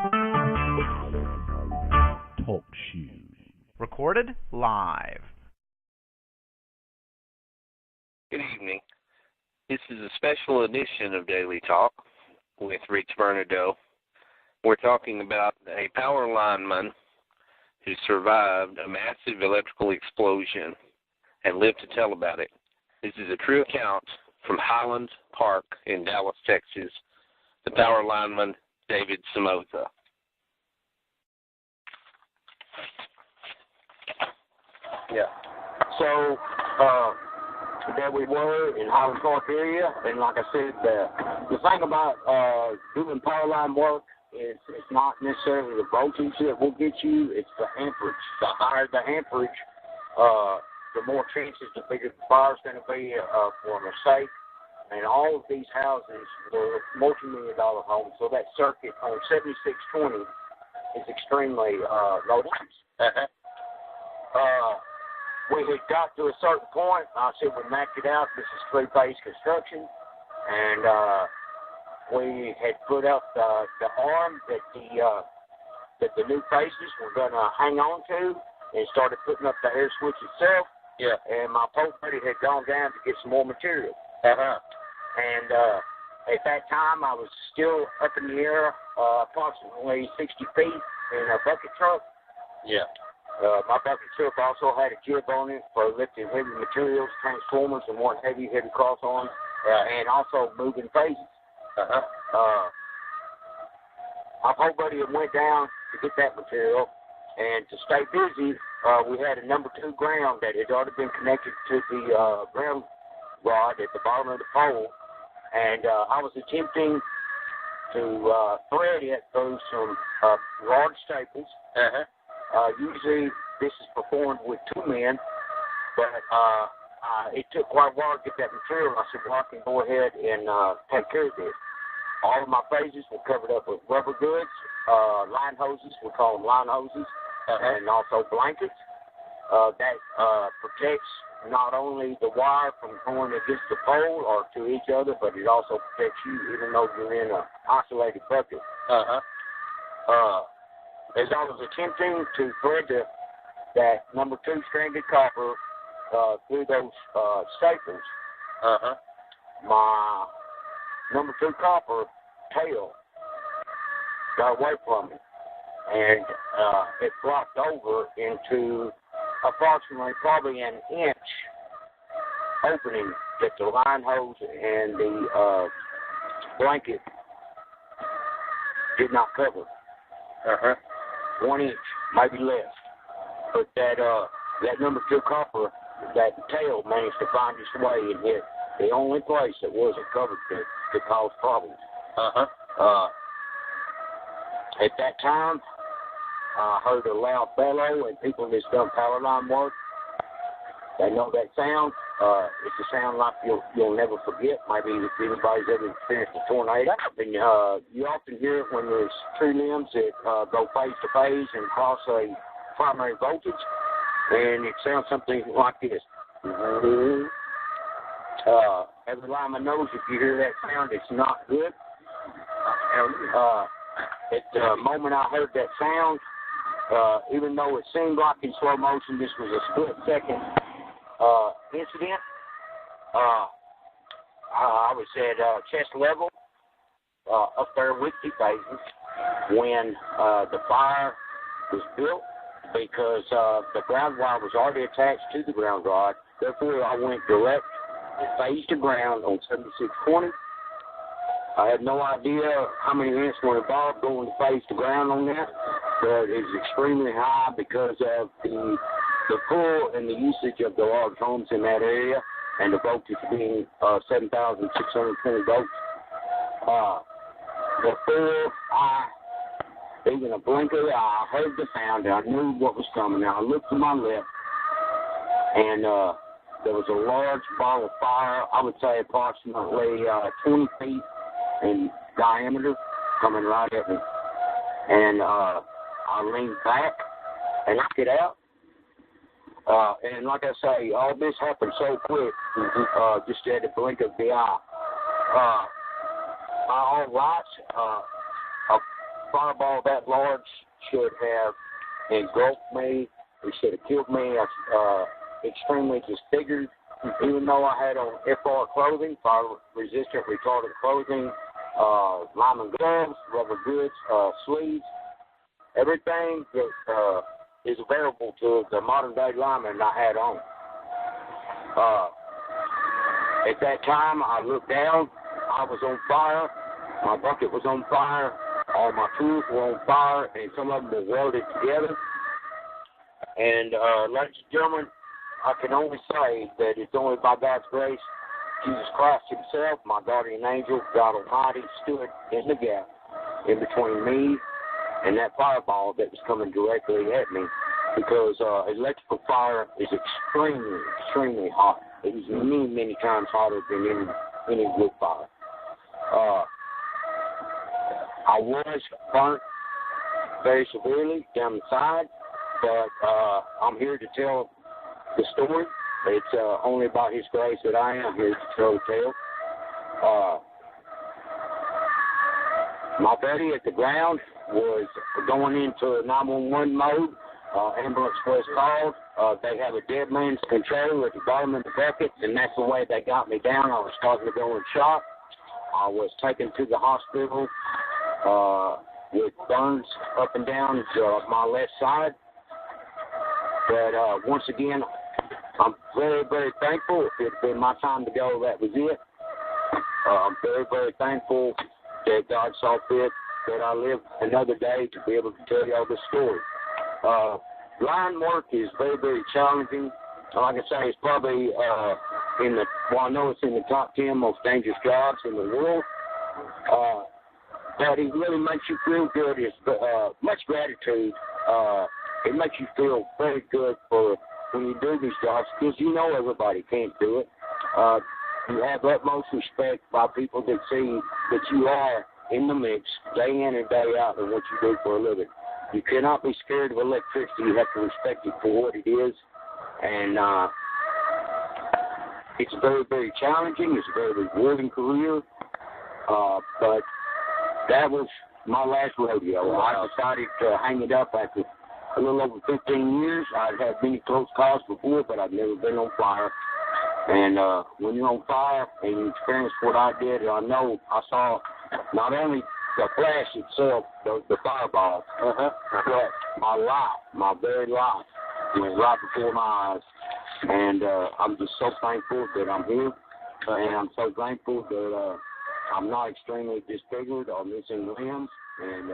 Talk show. Recorded live. Good evening. This is a special edition of Daily Talk with Rich Bernadotte. We're talking about a power lineman who survived a massive electrical explosion and lived to tell about it. This is a true account from Highland Park in Dallas, Texas. The power lineman, David Somoza. Yeah. So, there we were in Highland Park area, and like I said, the thing about doing power line work is it's not necessarily the voltage that will get you, it's the amperage. The higher the amperage, the more chances, the bigger the fire's going to be for a mistake. And all of these houses were multi-million-dollar homes, so that circuit on 7620 is extremely low voltage. We had got to a certain point. I said we maxed it out. This is three-phase construction, and we had put up the arm that the new faces were going to hang on to, and started putting up the air switch itself. Yeah. And my post buddy had gone down to get some more material. And at that time, I was still up in the air, approximately 60 feet in a bucket truck. Yeah. My bucket truck also had a jib on it for lifting heavy materials, transformers, and one heavy cross arms, and also moving phases. My whole buddy went down to get that material, and to stay busy, we had a number 2 ground that had already been connected to the ground rod at the bottom of the pole, and I was attempting to thread it through some large staples. Usually this is performed with 2 men, but it took quite a while to get that material. I said, well, I can go ahead and take care of this. All of my phases were covered up with rubber goods, line hoses, we call them line hoses, and also blankets. That protects not only the wire from going against the pole or to each other, but it also protects you even though you're in an isolated bucket. As I was attempting to thread that number 2 stranded copper through those staples, my number 2 copper tail got away from me, and it flopped over into approximately probably an inch opening that the line hose and the blanket did not cover. 1 inch, maybe less. But that number 2 copper, that tail managed to find its way and hit the only place that wasn't covered to cause problems. At that time, I heard a loud bellow, and people that's done power line work, they know that sound. It's a sound like you'll never forget. Maybe if anybody's ever experienced a tornado. And you often hear it when there's tree limbs that go phase to phase and cross a primary voltage, and it sounds something like this. Every lineman knows if you hear that sound, it's not good. At the moment I heard that sound, even though it seemed like in slow motion, this was a split-second incident. I was at chest level up there with the phases when the fire was built, because the ground wire was already attached to the ground rod. Therefore, I went direct phase to ground on 7620. I had no idea how many amps were involved going phase to ground on that, but it was extremely high because of the pull and the usage of the large homes in that area, and the voltage being 7,620 volts. Before I even a blink of the eye, I heard the sound, and I knew what was coming. Now, I looked to my left, and there was a large ball of fire, I would say approximately 20 feet in diameter, coming right at me. And I leaned back and knocked it out. And like I say, all this happened so quick, just at the blink of the eye. By all rights, fireball that large should have engulfed me. It should have killed me. I was extremely disfigured. Even though I had on FR clothing, fire-resistant retardant clothing, Lineman gloves, rubber goods, sleeves, everything that is available to the modern-day lineman I had on. At that time, I looked down. I was on fire. My bucket was on fire. All my tools were on fire, and some of them were welded together. And, ladies and gentlemen, I can only say that it's only by God's grace, Jesus Christ himself, my guardian angel, God Almighty, stood in the gap in between me and that fireball that was coming directly at me, because electrical fire is extremely, extremely hot. It is many, many times hotter than any wood fire. I was burnt very severely down the side, but I'm here to tell the story. It's only by His grace that I am here to tell the tale. My buddy at the ground was going into 911 mode. Ambulance was called. They have a dead man's control at the bottom of the bucket, and that's the way they got me down. I was starting to go in shock. I was taken to the hospital with burns up and down my left side. But once again, I'm very, very thankful. If it had been my time to go, that was it. I'm very, very thankful that God saw fit that I lived another day to be able to tell y'all this story. Line work is very, very challenging. Like I say, it's probably I know it's in the top 10 most dangerous jobs in the world. But it really makes you feel good. It's much gratitude. It makes you feel very good for when you do these jobs, because you know everybody can't do it. You have utmost respect by people that see that you are in the mix day in and day out in what you do for a living. You cannot be scared of electricity. You have to respect it for what it is. And it's very, very challenging. It's a very rewarding career. But that was my last rodeo. I decided to hang it up after a little over 15 years. I'd had many close calls before, but I've never been on fire. And when you're on fire and you experience what I did, I know I saw not only the flash itself, the fireball, but my life, my very life, was right before my eyes. And I'm just so thankful that I'm here, and I'm so thankful that I'm not extremely disfigured or missing limbs. And